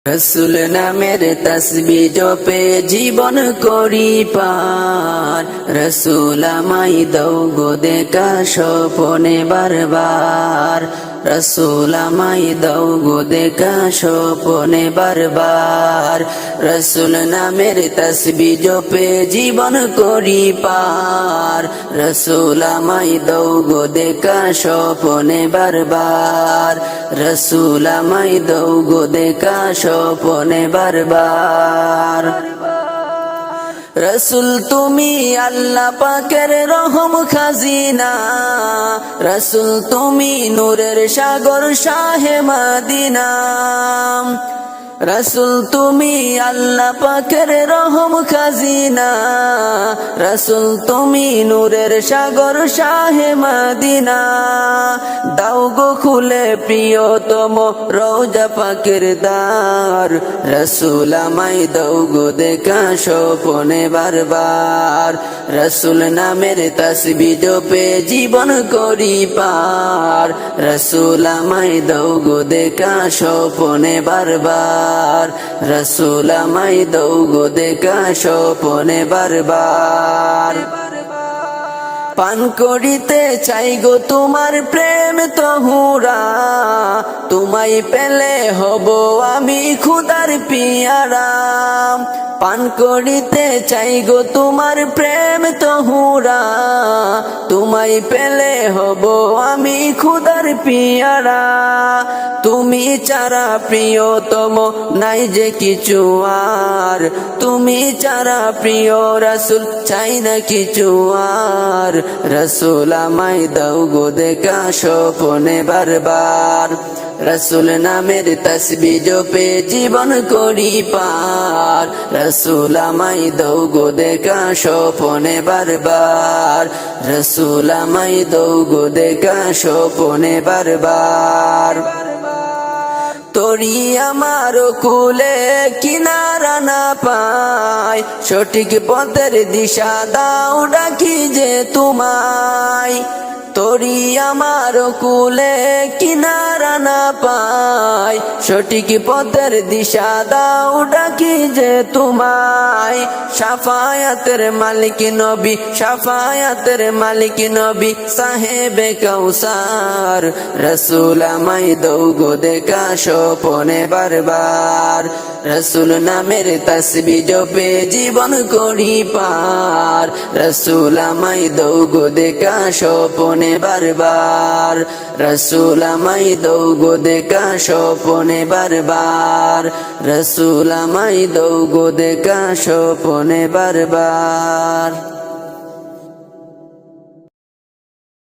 রসুল নামের তসবি জপে জীবন করি পার। রসুল আমায় দাও গো দেখা স্বপনে বারবার। রসুল আমায় দাও গো দেখা স্বপনে বারবার। রসুল নামের তসবি জপে জীবন করি পার। রসুল আমায় দাও গো দেখা স্বপনে বারবার। রসুল আমায় দাও গো দেখা স্বপনে বারবার। রসুল তুমি আল্লাহ পাকের রহম খাজিনা। রসুল তুমি নূরের সাগর শাহে মদিনা। রসুল তুমি আল্লাহ পাকের রহম খাজিনা। রসুল তুমি নূরের সাগর শাহে মদিনা। দাও গো খুলে প্রিয়তম রওজা পাকের দ্বার। রসুল আমায় দাও গো দেখা স্বপনে বারবার। রসুল নামের তসবি জপে জীবন করি পার। রসুল আমায় দাও গো দেখা স্বপনে বারবার। রসুল আমায় দাও গো দেখা স্বপনে বারবার। পান করিতে চাই গো তোমার প্রেম তহুরা। তোমায় পেলে হব আমি খুদার পিয়ারা। পান করিতে চাই গো তোমার প্রেম তহুরা। তোমায় পেলে হব আমি খুদার পিয়ারা। তুমি ছাড়া প্রিয়তম নাই যে কিছু আর। তুমি ছাড়া প্রিয় রসুল চাই না কিছু আর। রসুল আমায় দাও গো দেখা স্বপনে বারবার। রসুল নামের তসবি জপে জীবন করি পার। রসুল আমায় দাও গো দেখা স্বপনে বারবার। রসুল আমায় দাও গো দেখা স্বপনে বারবার। তরি আমার কুলে কিনারা না পায়। সঠিক পথের দিশা দাও ডাকি যে তোমায়। তরি আমার কুলে কিনারা না পায়। সঠিক পথের দিশা দাও ডাকি যে তোমায়। শাফায়াতের মালিক নবী, শাফায়াতের মালিক নবী সাহেবে কাউসার। রসুল আমায় দাও গো দেখা স্বপনে বারবার। রসুল নামের তসবি জপে জীবন করি পার। রসুল আমায় দাও গো দেখা স্বপনে বারবার। রসুল আমায় দাও গো দেখা স্বপনে বারবার। রসুল আমায় দাও গো দেখা স্বপনে বারবার।